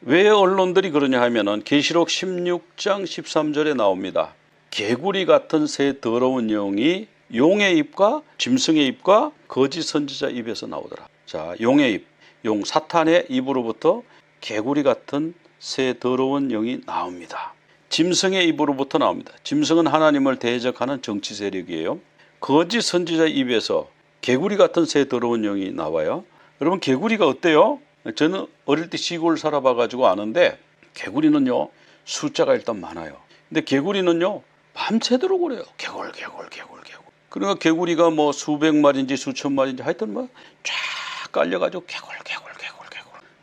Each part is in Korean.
왜 언론들이 그러냐 하면은 계시록 16장 13절에 나옵니다. 개구리 같은 새 더러운 영이 용의 입과 짐승의 입과 거짓 선지자 입에서 나오더라. 자, 용의 입, 용 사탄의 입으로부터 개구리 같은 새 더러운 영이 나옵니다. 짐승의 입으로부터 나옵니다. 짐승은 하나님을 대적하는 정치 세력이에요. 거짓 선지자 입에서 개구리 같은 새 더러운 영이 나와요. 여러분, 개구리가 어때요? 저는 어릴 때 시골 살아봐가지고 아는데 개구리는요 숫자가 일단 많아요. 근데 개구리는요 밤새도록 그래요. 개굴. 그러니까 개구리가 뭐 수백 마리인지 수천 마리인지 하여튼 뭐 쫙 깔려가지고 개굴.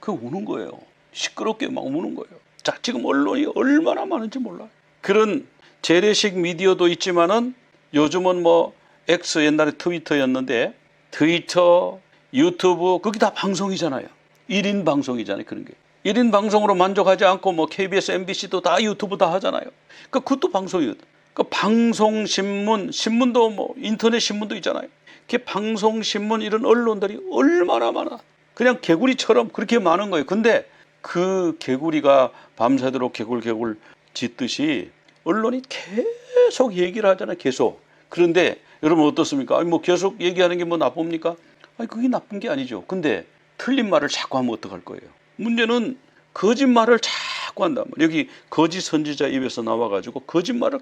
그 우는 거예요. 시끄럽게 막 우는 거예요. 자, 지금 언론이 얼마나 많은지 몰라요. 그런 재래식 미디어도 있지만은 요즘은 뭐 X, 옛날에 트위터였는데 트위터, 유튜브 거기 다 방송이잖아요. 1인 방송이잖아요. 그런 게 1인 방송으로 만족하지 않고 뭐 KBS, MBC도 다 유튜브 다 하잖아요. 그러니까 그것도 방송이거든. 그러니까 방송신문, 신문도 뭐 인터넷 신문도 있잖아요. 그 방송신문 이런 언론들이 얼마나 많아. 그냥 개구리처럼 그렇게 많은 거예요. 근데 그 개구리가 밤새도록 개굴 짖듯이 언론이 계속 얘기를 하잖아요. 계속. 그런데 여러분 어떻습니까? 아니 뭐 계속 얘기하는 게 뭐 나쁩니까? 아니 그게 나쁜 게 아니죠. 근데 틀린 말을 자꾸 하면 어떡할 거예요? 문제는 거짓말을 자꾸 한단 말이에요. 여기 거짓 선지자 입에서 나와가지고 거짓말을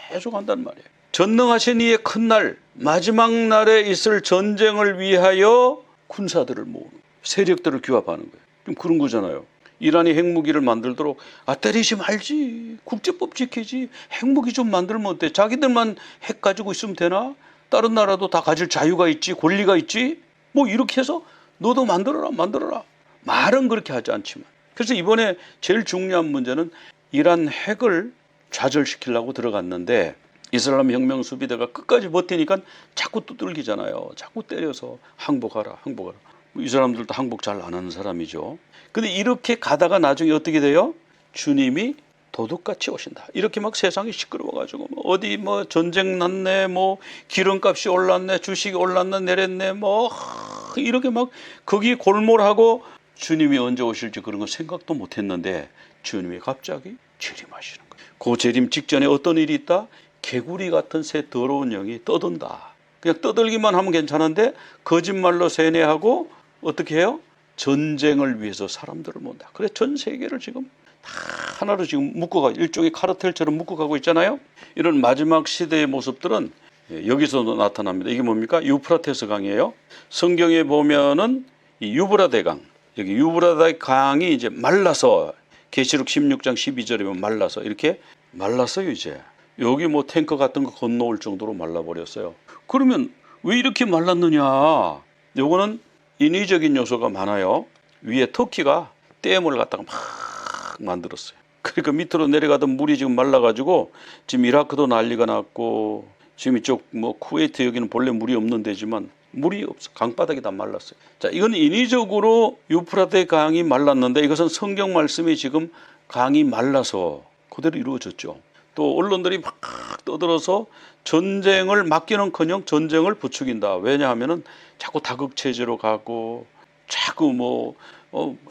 계속 한단 말이에요. 전능하신 이의 큰 날, 마지막 날에 있을 전쟁을 위하여 군사들을 모으는 거예요. 세력들을 규합하는 거예요. 좀 그런 거잖아요. 이란이 핵무기를 만들도록 때리지 말지, 국제법 지키지, 핵무기 좀 만들면 어때? 자기들만 핵 가지고 있으면 되나? 다른 나라도 다 가질 자유가 있지, 권리가 있지. 뭐 이렇게 해서 너도 만들어라. 말은 그렇게 하지 않지만. 그래서 이번에 제일 중요한 문제는 이란 핵을 좌절시키려고 들어갔는데 이슬람 혁명 수비대가 끝까지 버티니까 자꾸 두들기잖아요. 자꾸 때려서 항복하라. 이 사람들도 항복 잘 안 하는 사람이죠. 근데 이렇게 가다가 나중에 어떻게 돼요? 주님이 도둑같이 오신다. 이렇게 막 세상이 시끄러워가지고 어디 뭐 전쟁 났네, 뭐 기름값이 올랐네, 주식이 올랐네, 내렸네, 뭐 이렇게 막 거기 골몰하고 주님이 언제 오실지 그런 거 생각도 못했는데 주님이 갑자기 재림하시는 거예요. 그 재림 직전에 어떤 일이 있다? 개구리 같은 새 더러운 영이 떠든다. 그냥 떠들기만 하면 괜찮은데 거짓말로 세뇌하고 어떻게 해요? 전쟁을 위해서 사람들을 모은다. 그래 전 세계를 지금 다 하나로 지금 묶어가 일종의 카르텔처럼 묶어가고 있잖아요. 이런 마지막 시대의 모습들은 여기서도 나타납니다. 이게 뭡니까? 유프라테스 강이에요. 성경에 보면은 이 유브라데 강, 여기 유브라데 강이 이제 말라서 계시록 16장 12절에 보면 말라서 이렇게 말랐어요. 이제 여기 뭐 탱커 같은 거 건너올 정도로 말라버렸어요. 그러면 왜 이렇게 말랐느냐? 요거는 인위적인 요소가 많아요. 위에 터키가 댐을 갖다가 막 만들었어요. 그러니까 밑으로 내려가던 물이 지금 말라가지고 지금 이라크도 난리가 났고 지금 이쪽 뭐 쿠웨이트 여기는 본래 물이 없는 데지만 물이 없어. 강바닥이 다 말랐어요. 자, 이건 인위적으로 유프라테 강이 말랐는데 이것은 성경 말씀이 지금 강이 말라서 그대로 이루어졌죠. 또 언론들이 막 떠들어서 전쟁을 막기는커녕 전쟁을 부추긴다. 왜냐하면은 자꾸 다극체제로 가고 자꾸 뭐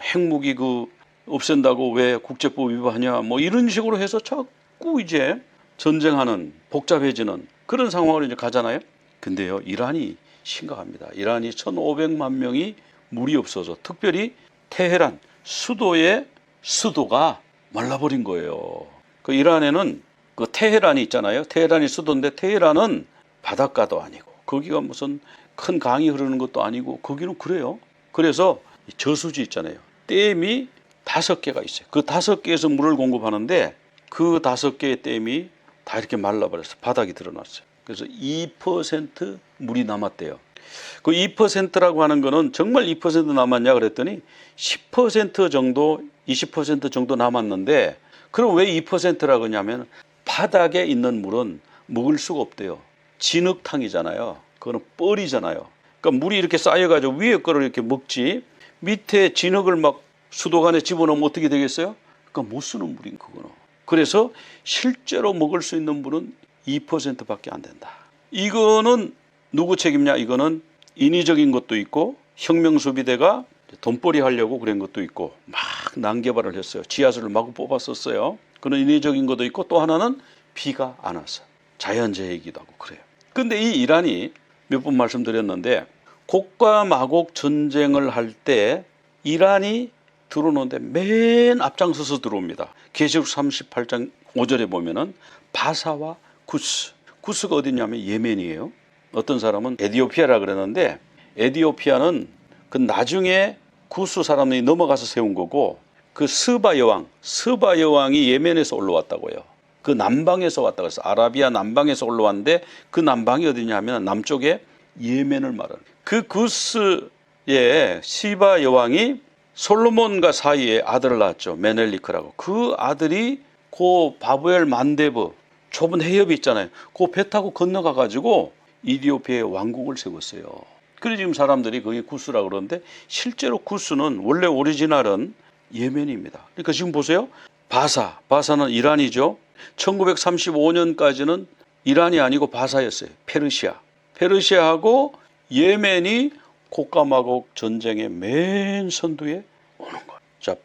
핵무기 그 없앤다고 왜 국제법 위반하냐 뭐 이런 식으로 해서 자꾸 이제 전쟁하는 복잡해지는 그런 상황으로 이제 가잖아요. 근데요 이란이 심각합니다. 이란이 1,500만 명이 물이 없어서 특별히 테헤란 수도의 수도가 말라버린 거예요. 그 이란에는 그 테헤란이 있잖아요. 테헤란이 수도인데 테헤란은 바닷가도 아니고 거기가 무슨 큰 강이 흐르는 것도 아니고 거기는 그래요. 그래서 저수지 있잖아요. 댐이 5개가 있어요. 그 5개에서 물을 공급하는데 그 5개의 댐이 다 이렇게 말라버렸어요. 바닥이 드러났어요. 그래서 2% 물이 남았대요. 그 2%라고 하는 거는 정말 2% 남았냐 그랬더니 10% 정도, 20% 정도 남았는데 그럼 왜 2%라고 하냐면 바닥에 있는 물은 먹을 수가 없대요. 진흙탕이잖아요. 그거는 뻘이잖아요. 그러니까 물이 이렇게 쌓여가지고 위에 거를 이렇게 먹지 밑에 진흙을 막 수도관에 집어넣으면 어떻게 되겠어요? 그러니까 못 쓰는 물인 그거는. 그래서 실제로 먹을 수 있는 물은 2%밖에 안 된다. 이거는 누구 책임냐? 이거는 인위적인 것도 있고 혁명수비대가 돈벌이 하려고 그런 것도 있고 막 난개발을 했어요. 지하수를 마구 뽑았었어요. 그런 인위적인 것도 있고 또 하나는 비가 안 와서 자연재해이기도 하고 그래요. 근데 이 이란이 몇 번 말씀드렸는데 곡과 마곡 전쟁을 할 때 이란이 들어오는데 맨 앞장서서 들어옵니다. 계시록 38장 5절에 보면은 바사와 구스. 구스가 어디냐면 예멘이에요. 어떤 사람은 에디오피아라 그러는데 에디오피아는 그 나중에 구스 사람들이 넘어가서 세운 거고 그 스바 여왕이 예멘에서 올라왔다고요. 그 남방에서 왔다고 해서 아라비아 남방에서 올라왔는데 그 남방이 어디냐면 남쪽에 예멘을 말하는 그 구스의 시바 여왕이 솔로몬과 사이에 아들을 낳았죠. 메넬리크라고. 그 아들이 그 바부엘 만데브 좁은 해협이 있잖아요. 그 배 타고 건너가 가지고 이디오피아의 왕국을 세웠어요. 그래서 지금 사람들이 그게 구스라고 그러는데 실제로 구스는 원래 오리지널은 예멘입니다. 그러니까 지금 보세요. 바사는 이란이죠. 1935년까지는 이란이 아니고 바사였어요. 페르시아하고 예멘이 곡과 마곡 전쟁의 맨 선두에 오는 거예요. 자,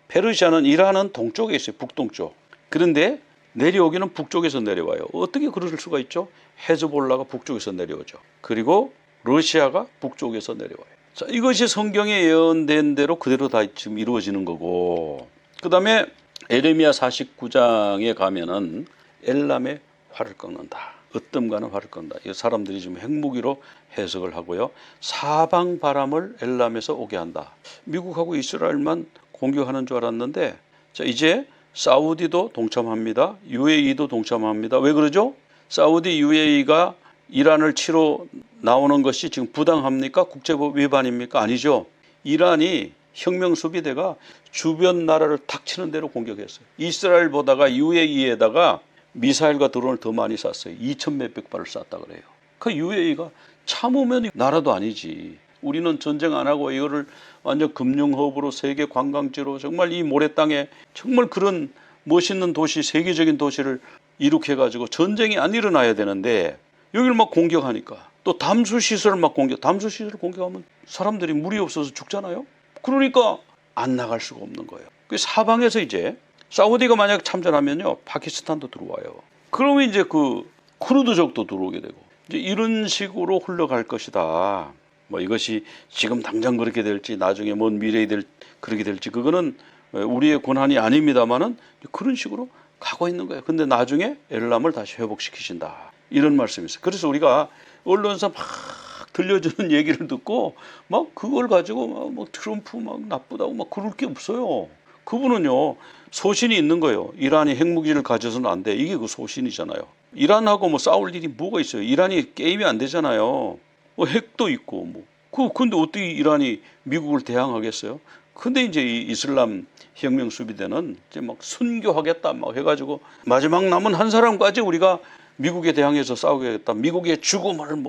페르시아는 이란은 동쪽에 있어요. 북동쪽. 그런데 내려오기는 북쪽에서 내려와요. 어떻게 그럴 수가 있죠? 헤즈볼라가 북쪽에서 내려오죠. 그리고 러시아가 북쪽에서 내려와요. 자, 이것이 성경에 예언된 대로 그대로 다 지금 이루어지는 거고, 그 다음에 에레미야 49장에 가면은 엘람의 활을 꺾는다. 으뜸가는 활을 꺾는다. 이 사람들이 지금 핵무기로 해석을 하고요. 사방 바람을 엘람에서 오게 한다. 미국하고 이스라엘만 공격하는 줄 알았는데, 자, 이제 사우디도 동참합니다. UAE도 동참합니다. 왜 그러죠? 사우디 UAE가 이란을 치러 나오는 것이 지금 부당합니까? 국제법 위반입니까? 아니죠. 이란이 혁명수비대가 주변 나라를 탁 치는 대로 공격했어요. 이스라엘보다가 UAE에다가 미사일과 드론을 더 많이 쐈어요. 2천 몇백 발을 쐈다 그래요. 그 UAE가 참으면 나라도 아니지. 우리는 전쟁 안 하고 이거를 완전 금융허브로 세계 관광지로 정말 이 모래땅에 정말 그런 멋있는 도시, 세계적인 도시를 이룩해가지고 전쟁이 안 일어나야 되는데 여기를 막 공격하니까 또 담수시설을 막 담수시설을 공격하면 사람들이 물이 없어서 죽잖아요. 그러니까 안 나갈 수가 없는 거예요. 그 사방에서 이제 사우디가 만약 참전하면요, 파키스탄도 들어와요. 그러면 이제 그 쿠르드족도 들어오게 되고 이제 이런 식으로 흘러갈 것이다. 뭐 이것이 지금 당장 그렇게 될지 나중에 먼 미래에 그렇게 될지 그거는 우리의 권한이 아닙니다만은 그런 식으로 가고 있는 거예요. 근데 나중에 엘람을 다시 회복시키신다. 이런 말씀이었어요. 그래서 우리가 언론사 막 들려주는 얘기를 듣고 막 그걸 가지고 막 트럼프 막 나쁘다고 막 그럴 게 없어요. 그분은요, 소신이 있는 거예요. 이란이 핵무기를 가져서는 안 돼. 이게 그 소신이잖아요. 이란하고 뭐 싸울 일이 뭐가 있어요. 이란이 게임이 안 되잖아요. 뭐 핵도 있고 뭐. 근데 어떻게 이란이 미국을 대항하겠어요? 근데 이제 이 이슬람 혁명 수비대는 이제 막 순교하겠다 막 해가지고 마지막 남은 한 사람까지 우리가 미국에 대항해서 싸우겠다. 미국의 죽음을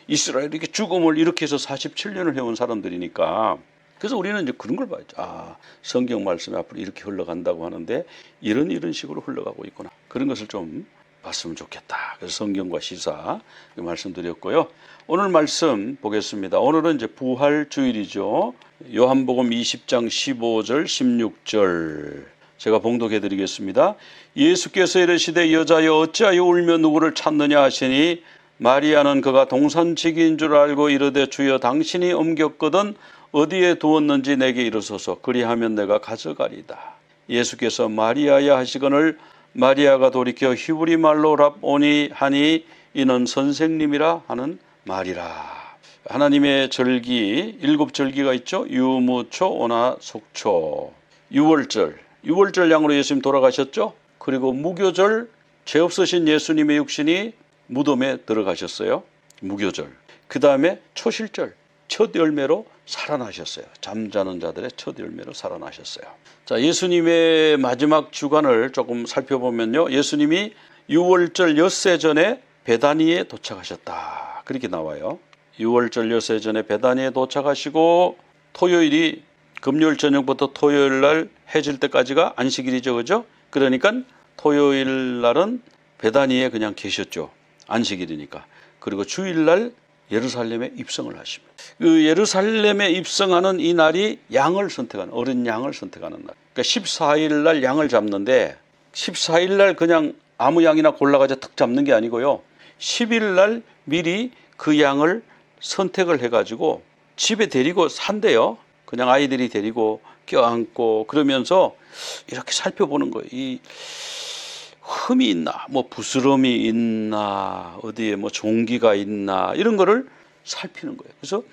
이스라엘에게 죽음을 이렇게 해서 47년을 해온 사람들이니까. 그래서 우리는 이제 그런 걸 봐야죠. 아, 성경 말씀이 앞으로 이렇게 흘러간다고 하는데 이런 식으로 흘러가고 있구나. 그런 것을 좀 봤으면 좋겠다. 그래서 성경과 시사 말씀드렸고요. 오늘 말씀 보겠습니다. 오늘은 이제 부활주일이죠. 요한복음 20장 15절 16절 제가 봉독해 드리겠습니다. 예수께서 이르시되 여자여 어찌하여 울며 누구를 찾느냐 하시니 마리아는 그가 동산지기인 줄 알고 이르되 주여 당신이 옮겼거든 어디에 두었는지 내게 이르소서 그리하면 내가 가져가리이다. 예수께서 마리아야 하시거늘 마리아가 돌이켜 히브리 말로 랍오니 하니 이는 선생님이라 하는 말이라. 하나님의 절기 7절기가 있죠. 유무초 오나 속초. 6월절 양으로 예수님 돌아가셨죠. 그리고 무교절 죄 없으신 예수님의 육신이 무덤에 들어가셨어요. 무교절. 그 다음에 초실절 첫 열매로 살아나셨어요. 잠자는 자들의 첫 열매로 살아나셨어요. 자, 예수님의 마지막 주간을 조금 살펴보면요. 예수님이 6월절 엿새 전에 베다니에 도착하셨다. 그렇게 나와요. 6월절 엿새 전에 베다니에 도착하시고 토요일이 금요일 저녁부터 토요일 날 해질 때까지가 안식일이죠. 그죠? 그러니까 토요일 날은 베다니에 그냥 계셨죠. 안식일이니까. 그리고 주일 날 예루살렘에 입성을 하십니다. 그 예루살렘에 입성하는 이 날이 양을 선택하는, 어린 양을 선택하는 날. 그러니까 14일 날 양을 잡는데 14일 날 그냥 아무 양이나 골라가지고 탁 잡는 게 아니고요. 10일 날 미리 그 양을 선택을 해가지고 집에 데리고 산대요. 그냥 아이들이 데리고 껴안고 그러면서 이렇게 살펴보는 거예요. 이 흠이 있나, 뭐 부스럼이 있나, 어디에 뭐 종기가 있나, 이런 거를 살피는 거예요. 그래서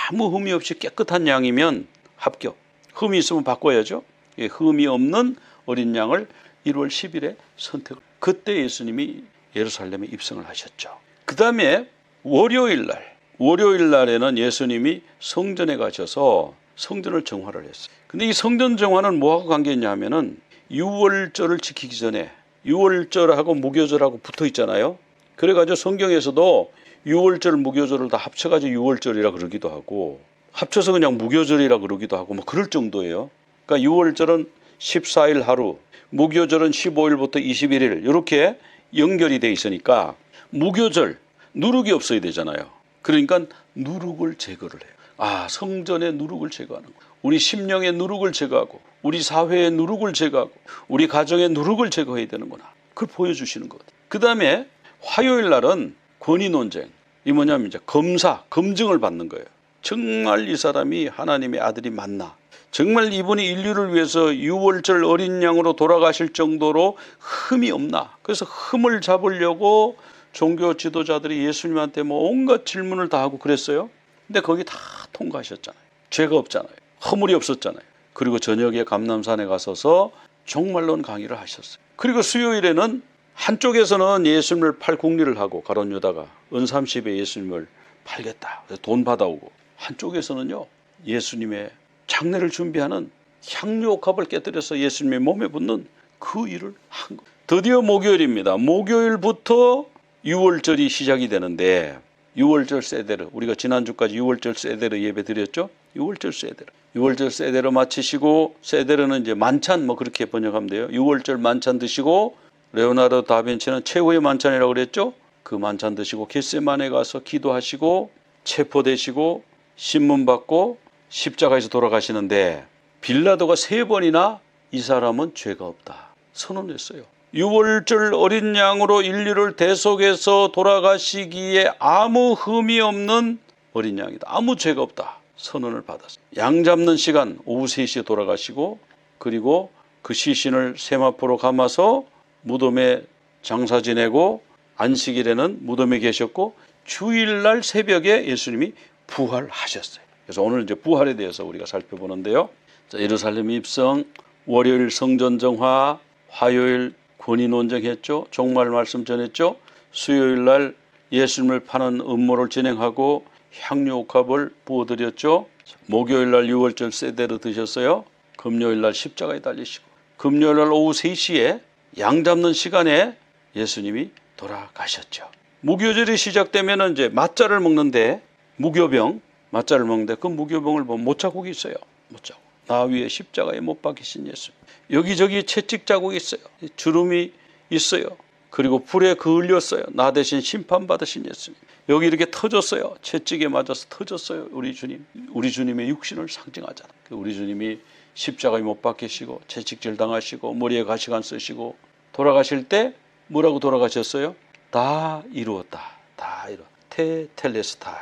아무 흠이 없이 깨끗한 양이면 합격. 흠이 있으면 바꿔야죠. 흠이 없는 어린 양을 1월 10일에 선택. 그때 예수님이 예루살렘에 입성을 하셨죠. 그 다음에 월요일 날에는 예수님이 성전에 가셔서 성전을 정화를 했어요. 근데 이 성전 정화는 뭐하고 관계 있냐 하면은 유월절을 지키기 전에, 유월절하고 무교절하고 붙어 있잖아요. 그래가지고 성경에서도 유월절 무교절을 다 합쳐가지고 유월절이라 그러기도 하고 합쳐서 그냥 무교절이라 그러기도 하고 뭐 그럴 정도예요. 그러니까 유월절은 14일 하루, 무교절은 15일부터 21일 이렇게 연결이 돼 있으니까 무교절 누룩이 없어야 되잖아요. 그러니까 누룩을 제거를 해요. 아, 성전의 누룩을 제거하는 거예요. 우리 심령의 누룩을 제거하고 우리 사회의 누룩을 제거하고 우리 가정의 누룩을 제거해야 되는구나. 그걸 보여주시는 거거든요. 그 다음에 화요일 날은 권위 논쟁. 이 뭐냐면 이제 검증을 받는 거예요. 정말 이 사람이 하나님의 아들이 맞나? 정말 이분이 인류를 위해서 유월절 어린 양으로 돌아가실 정도로 흠이 없나? 그래서 흠을 잡으려고 종교 지도자들이 예수님한테 뭐 온갖 질문을 다 하고 그랬어요. 근데 거기 다 통과하셨잖아요. 죄가 없잖아요. 허물이 없었잖아요. 그리고 저녁에 감람산에 가서서 종말론 강의를 하셨어요. 그리고 수요일에는 한쪽에서는 예수님을 팔 궁리를 하고 가룟 유다가 은30에 예수님을 팔겠다. 돈 받아오고 한쪽에서는요 예수님의 장례를 준비하는 향유옥합을 깨뜨려서 예수님의 몸에 붓는 그 일을 한 거예요. 드디어 목요일입니다. 목요일부터 유월절이 시작이 되는데 유월절 세데르, 우리가 지난주까지 유월절 세데르 예배 드렸죠. 유월절 세데르 마치시고, 세데르는 이제 만찬 뭐 그렇게 번역하면 돼요. 유월절 만찬 드시고 레오나르도 다빈치는 최후의 만찬이라고 그랬죠. 그 만찬 드시고 겟세마네 가서 기도하시고 체포되시고 신문 받고 십자가에서 돌아가시는데 빌라도가 3번이나 이 사람은 죄가 없다 선언했어요. 유월절 어린 양으로 인류를 대속해서 돌아가시기에 아무 흠이 없는 어린 양이다. 아무 죄가 없다 선언을 받았어요. 양 잡는 시간 오후 3시에 돌아가시고 그리고 그 시신을 세마포로 감아서 무덤에 장사 지내고 안식일에는 무덤에 계셨고 주일날 새벽에 예수님이 부활하셨어요. 그래서 오늘 이제 부활에 대해서 우리가 살펴보는데요. 자, 예루살렘 입성, 월요일 성전 정화, 화요일 권위 논쟁했죠. 종말 말씀 전했죠. 수요일 날 예수님을 파는 음모를 진행하고 향유옥합을 부어드렸죠. 목요일 날 유월절 세데르 드셨어요. 금요일 날 십자가에 달리시고 금요일 날 오후 3시에 양 잡는 시간에 예수님이 돌아가셨죠. 무교절이 시작되면 이제 맞자를 먹는데 무교병 맞자를 먹는데 그 무교병을 보면 못자국이 있어요. 못자국. 나 위에 십자가에 못 박히신 예수. 여기저기 채찍 자국이 있어요. 주름이 있어요. 그리고 불에 그을렸어요. 나 대신 심판받으신 예수님. 여기 이렇게 터졌어요. 채찍에 맞아서 터졌어요. 우리 주님. 우리 주님의 육신을 상징하잖아. 우리 주님이 십자가에 못 박히시고 채찍질 당하시고 머리에 가시관 쓰시고 돌아가실 때 뭐라고 돌아가셨어요? 다 이루었다. 다 이루었다. 테텔레스타이.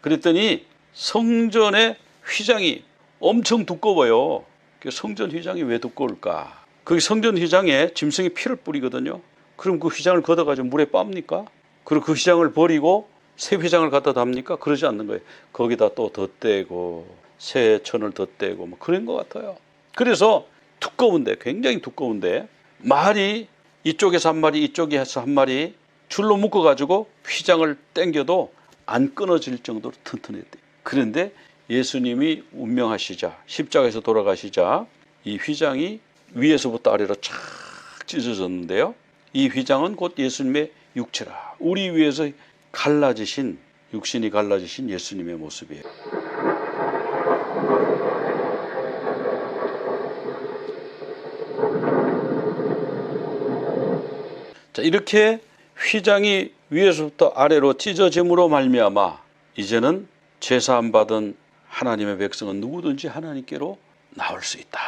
그랬더니 성전의 휘장이 엄청 두꺼워요. 성전 휘장이 왜 두꺼울까? 그 성전 휘장에 짐승이 피를 뿌리거든요. 그럼 그 휘장을 걷어가지고 물에 빱니까? 그리고 그 휘장을 버리고 새 휘장을 갖다 답니까? 그러지 않는 거예요. 거기다 또 덧대고 새 천을 덧대고 뭐 그런 것 같아요. 그래서 두꺼운데 굉장히 두꺼운데 말이 이쪽에서 한 마리 이쪽에서 한 마리 줄로 묶어가지고 휘장을 당겨도 안 끊어질 정도로 튼튼했대요. 그런데 예수님이 운명하시자 십자가에서 돌아가시자 이 휘장이 위에서부터 아래로 착 찢어졌는데요. 이 휘장은 곧 예수님의 육체라. 우리 위에서 갈라지신 육신이 갈라지신 예수님의 모습이에요. 자, 이렇게 휘장이 위에서부터 아래로 찢어짐으로 말미암아 이제는 죄사함 받은 하나님의 백성은 누구든지 하나님께로 나올 수 있다.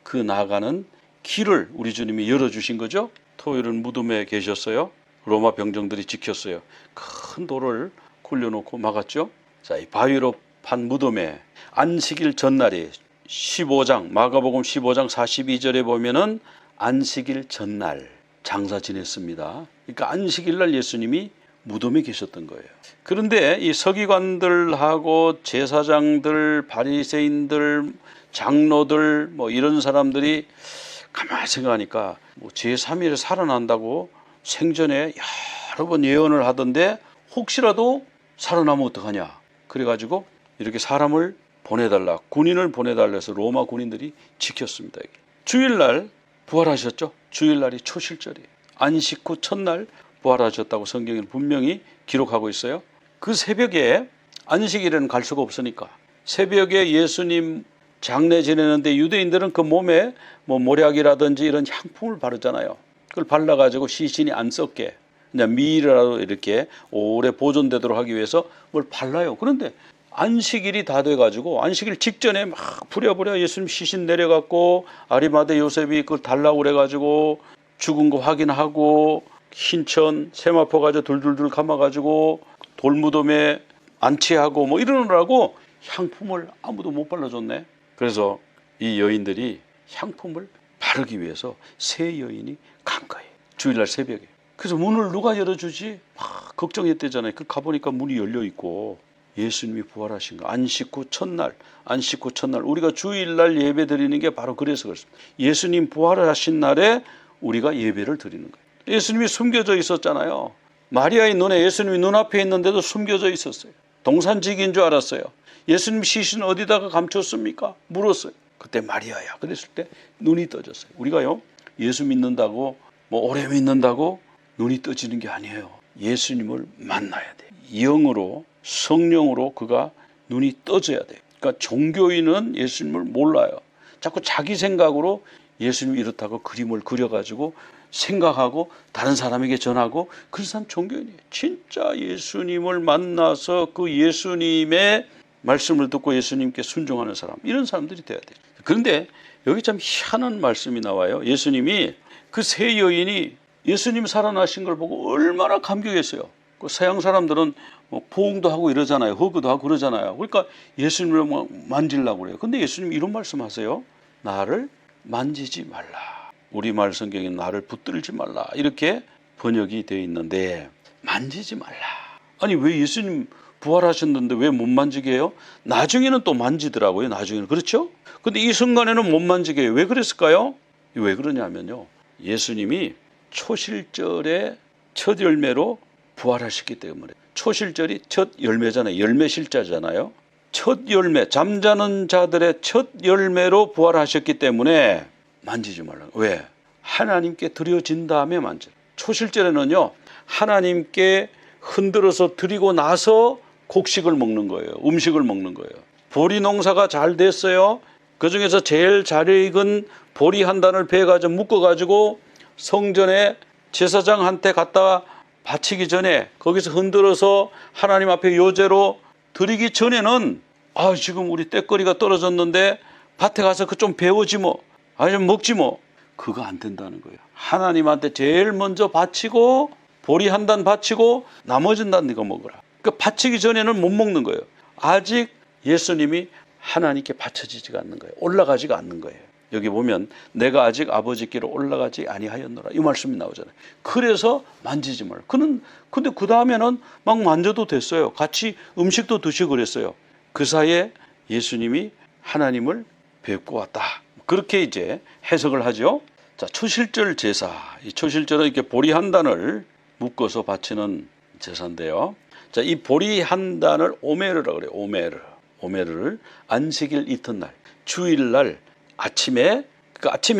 그 나아가는 길을 우리 주님이 열어주신 거죠. 토요일은 무덤에 계셨어요. 로마 병정들이 지켰어요. 큰 돌을 굴려놓고 막았죠. 자, 이 바위로 판 무덤에 안식일 전날이 15장 마가복음 15장 42절에 보면은 안식일 전날 장사 지냈습니다. 그러니까 안식일 날 예수님이 무덤에 계셨던 거예요. 그런데 이 서기관들하고 제사장들, 바리새인들, 장로들 뭐 이런 사람들이 가만히 생각하니까 뭐 제3일에 살아난다고 생전에 여러 번 예언을 하던데 혹시라도 살아나면 어떡하냐. 그래가지고 이렇게 사람을 보내달라, 군인을 보내달라 해서 로마 군인들이 지켰습니다. 주일날 부활하셨죠. 주일날이 초실절이에요. 안식 후 첫날 부활하셨다고 성경에는 분명히 기록하고 있어요. 그 새벽에 안식일에는 갈 수가 없으니까 새벽에 예수님 장례 지내는데 유대인들은 그 몸에 뭐 모략이라든지 이런 향품을 바르잖아요. 그걸 발라가지고 시신이 안 썩게 그냥 미리라도 이렇게 오래 보존되도록 하기 위해서 뭘 발라요. 그런데 안식일이 다 돼가지고 안식일 직전에 막 부랴부랴 예수님 시신 내려갖고 아리마대 요셉이 그걸 달라고 그래가지고 죽은 거 확인하고 흰천 세마포 가지고 둘둘둘 감아가지고 돌무덤에 안치하고 뭐 이러느라고 향품을 아무도 못 발라줬네. 그래서 이 여인들이 향품을 바르기 위해서 세 여인이 간 거예요. 주일날 새벽에. 그래서 문을 누가 열어주지? 막 걱정했대잖아요. 그 가보니까 문이 열려있고 예수님이 부활하신 거. 안식 후 첫날 우리가 주일날 예배 드리는 게 바로 그래서 그렇습니다. 예수님 부활하신 날에 우리가 예배를 드리는 거예요. 예수님이 숨겨져 있었잖아요. 마리아의 눈에 예수님이 눈앞에 있는데도 숨겨져 있었어요. 동산직인 줄 알았어요. 예수님 시신 어디다가 감췄습니까? 물었어요. 그때 마리아야. 그랬을 때 눈이 떠졌어요. 우리가요 예수 믿는다고 뭐 오래 믿는다고 눈이 떠지는 게 아니에요. 예수님을 만나야 돼요. 영으로 성령으로 그가 눈이 떠져야 돼요. 그러니까 종교인은 예수님을 몰라요. 자꾸 자기 생각으로 예수님이 이렇다고 그림을 그려가지고 생각하고 다른 사람에게 전하고 그 사람 종교인이에요. 진짜 예수님을 만나서 그 예수님의 말씀을 듣고 예수님께 순종하는 사람, 이런 사람들이 돼야 돼요. 그런데 여기 참 희한한 말씀이 나와요. 예수님이 그 세 여인이 예수님 살아나신 걸 보고 얼마나 감격했어요. 그 서양 사람들은 뭐 포옹도 하고 이러잖아요. 허그도 하고 그러잖아요. 그러니까 예수님을 만지려고 그래요. 근데 예수님 이런 말씀하세요. 나를 만지지 말라. 우리말 성경에 나를 붙들지 말라. 이렇게 번역이 되어 있는데 만지지 말라. 아니 왜 예수님 부활하셨는데 왜 못 만지게 해요? 나중에는 또 만지더라고요. 나중에는. 그렇죠? 근데 이 순간에는 못 만지게 해요. 왜 그랬을까요? 왜 그러냐면요. 예수님이 초실절의 첫 열매로 부활하셨기 때문에. 초실절이 첫 열매잖아요. 열매실자잖아요. 첫 열매, 잠자는 자들의 첫 열매로 부활하셨기 때문에 만지지 말라. 왜? 하나님께 드려진 다음에 만져. 초실절에는요. 하나님께 흔들어서 드리고 나서 곡식을 먹는 거예요. 음식을 먹는 거예요. 보리 농사가 잘 됐어요. 그중에서 제일 잘 익은 보리 한 단을 베어가지고 묶어가지고 성전에 제사장한테 갖다 바치기 전에 거기서 흔들어서 하나님 앞에 요제로 드리기 전에는 지금 우리 떼거리가 떨어졌는데 밭에 가서 그 좀 베어지 뭐 좀 먹지 뭐. 그거 안 된다는 거예요. 하나님한테 제일 먼저 바치고 보리 한 단 바치고 나머진 단 네가 먹으라. 그 바치기 전에는 못 먹는 거예요. 아직 예수님이 하나님께 바쳐지지가 않는 거예요. 올라가지가 않는 거예요. 여기 보면 내가 아직 아버지께로 올라가지 아니하였노라 이 말씀이 나오잖아요. 그래서 만지지 말라. 근데 그 다음에는 막 만져도 됐어요. 같이 음식도 드시고 그랬어요. 그 사이에 예수님이 하나님을 뵙고 왔다. 그렇게 이제 해석을 하죠. 자, 초실절 제사. 이 초실절은 이렇게 보리 한 단을 묶어서 바치는 제사인데요. 자, 이 보리 한 단을 오메르라고 그래요. 오메르를 안식일 이튿날, 주일날 아침에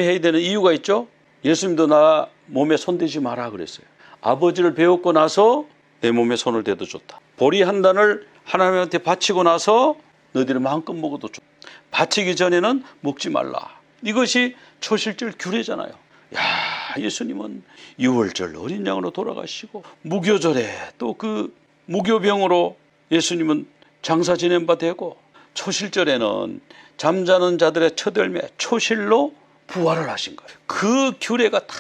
해야 되는 이유가 있죠. 예수님도 나 몸에 손대지 마라 그랬어요. 아버지를 배웠고 나서 내 몸에 손을 대도 좋다. 보리 한 단을 하나님한테 바치고 나서 너희들이 마음껏 먹어도 좋다. 바치기 전에는 먹지 말라. 이것이 초실절 규례잖아요. 야, 예수님은 유월절 어린 양으로 돌아가시고 무교절에 또 그 무교병으로 예수님은 장사 지낸 바 되고 초실절에는 잠자는 자들의 첫 열매 초실로 부활을 하신 거예요. 그 규례가 다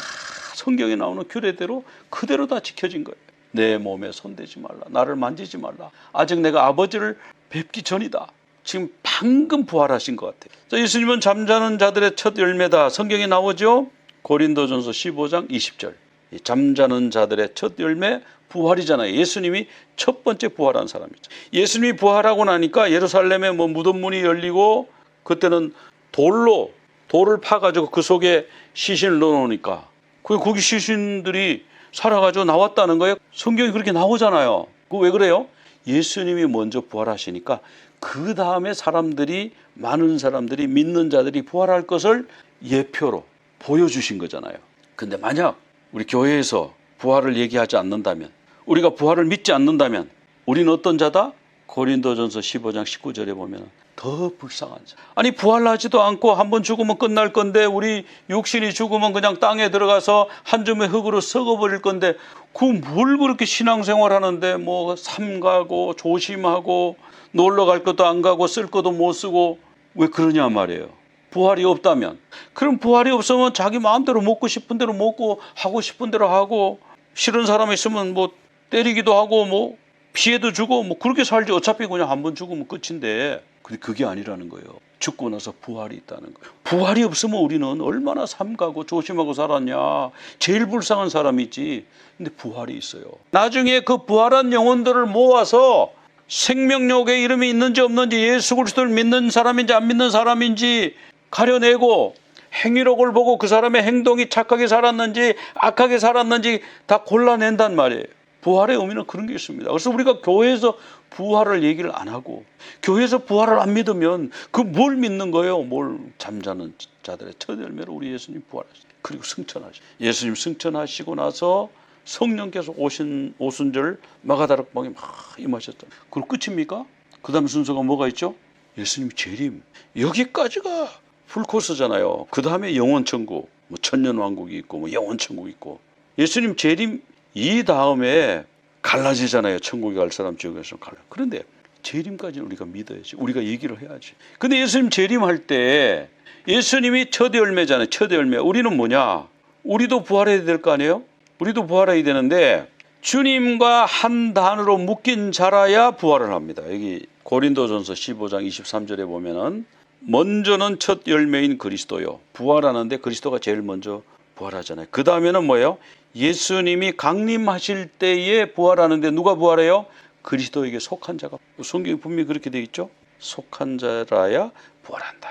성경에 나오는 규례대로 그대로 다 지켜진 거예요. 내 몸에 손대지 말라. 나를 만지지 말라. 아직 내가 아버지를 뵙기 전이다. 지금 방금 부활하신 것 같아요. 자, 예수님은 잠자는 자들의 첫 열매다. 성경에 나오죠. 고린도전서 15장 20절. 이 잠자는 자들의 첫 열매 부활이잖아요. 예수님이 첫 번째 부활한 사람이죠. 예수님이 부활하고 나니까 예루살렘에 뭐 무덤 문이 열리고 그때는 돌을 파가지고 그 속에 시신을 넣어놓으니까 거기 시신들이 살아가지고 나왔다는 거예요. 성경이 그렇게 나오잖아요. 그거 왜 그래요? 예수님이 먼저 부활하시니까 그 다음에 많은 사람들이 믿는 자들이 부활할 것을 예표로 보여주신 거잖아요. 근데 만약 우리 교회에서 부활을 얘기하지 않는다면, 우리가 부활을 믿지 않는다면 우리는 어떤 자다? 고린도전서 15장 19절에 보면 더 불쌍한 자. 아니 부활하지도 않고 한번 죽으면 끝날 건데, 우리 육신이 죽으면 그냥 땅에 들어가서 한 줌의 흙으로 썩어버릴 건데 뭘 그렇게 신앙생활하는데 뭐 삼가고 조심하고 놀러 갈 것도 안 가고 쓸 것도 못 쓰고 왜 그러냐 말이에요. 부활이 없다면. 그럼 부활이 없으면 자기 마음대로 먹고 싶은 대로 먹고 하고 싶은 대로 하고, 싫은 사람 있으면 뭐 때리기도 하고 뭐 피해도 주고 뭐 그렇게 살지. 어차피 그냥 한번 죽으면 끝인데. 근데 그게 아니라는 거예요. 죽고 나서 부활이 있다는 거예요. 부활이 없으면 우리는 얼마나 삼가고 조심하고 살았냐. 제일 불쌍한 사람이지. 근데 부활이 있어요. 나중에 그 부활한 영혼들을 모아서 생명력의 이름이 있는지 없는지, 예수 그리스도를 믿는 사람인지 안 믿는 사람인지 가려내고, 행위록을 보고 그 사람의 행동이 착하게 살았는지 악하게 살았는지 다 골라낸단 말이에요. 부활의 의미는 그런 게 있습니다. 그래서 우리가 교회에서 부활을 얘기를 안 하고, 교회에서 부활을 안 믿으면 그 뭘 믿는 거예요? 뭘 잠자는 자들의 첫 열매로 우리 예수님 부활하시고, 그리고 승천하시고, 예수님 승천하시고 나서 성령께서 오순절 마가다락방에 막 임하셨잖아요. 그럼 끝입니까? 그 다음 순서가 뭐가 있죠? 예수님 재림. 여기까지가 풀코스잖아요. 그 다음에 영원천국, 뭐 천년왕국이 있고 뭐 영원천국이 있고, 예수님 재림 이 다음에 갈라지잖아요. 천국에 갈 사람, 지옥에서 갈라. 그런데 재림까지는 우리가 믿어야지. 우리가 얘기를 해야지. 근데 예수님 재림할 때 예수님이 첫 열매잖아요. 첫 열매. 우리는 뭐냐? 우리도 부활해야 될 거 아니에요? 우리도 부활해야 되는데 주님과 한 단으로 묶인 자라야 부활을 합니다. 여기 고린도전서 15장 23절에 보면은 먼저는 첫 열매인 그리스도요. 부활하는데 그리스도가 제일 먼저 부활하잖아요. 그 다음에는 뭐예요? 예수님이 강림하실 때에 부활하는데 누가 부활해요? 그리스도에게 속한 자가. 성경이 분명히 그렇게 되어 있죠. 속한 자라야 부활한다.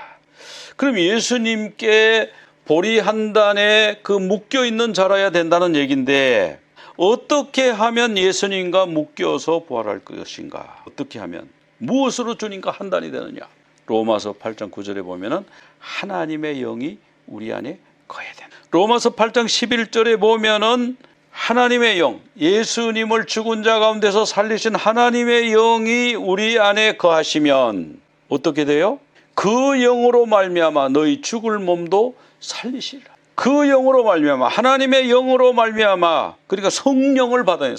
그럼 예수님께 보리 한 단에 그 묶여있는 자라야 된다는 얘기인데, 어떻게 하면 예수님과 묶여서 부활할 것인가? 어떻게 하면, 무엇으로 주님과 한 단이 되느냐? 로마서 8장 9절에 보면은 하나님의 영이 우리 안에 거해야 된다. 로마서 8장 11절에 보면은 하나님의 영, 예수님을 죽은 자 가운데서 살리신 하나님의 영이 우리 안에 거하시면 어떻게 돼요? 그 영으로 말미암아 너희 죽을 몸도 살리시리라. 그 영으로 말미암아, 하나님의 영으로 말미암아, 그러니까 성령을 받아요.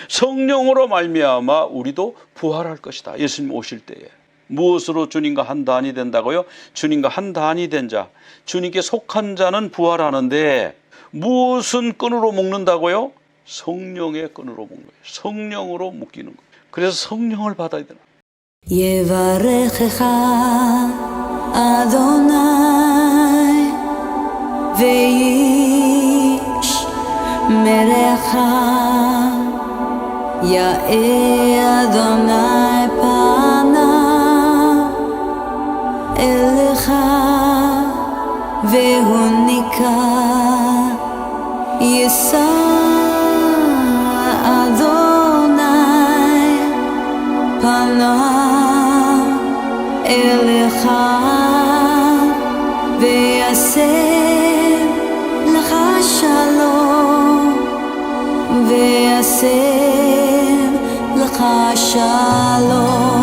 성령으로 말미암아 우리도 부활할 것이다. 예수님 오실 때에. 무엇으로 주님과 한 단이 된다고요? 주님과 한 단이 된 자, 주님께 속한 자는 부활하는데 무엇은 끈으로 묶는다고요? 성령의 끈으로 묶는 거예요. 성령으로 묶이는 거예요. 그래서 성령을 받아야 되나. יברכך אדוני וישמרך יאר אדוני פניו אליך והוניקה יישא אדוני פניו אליך ויעשה לך שלום ויעשה לך שלום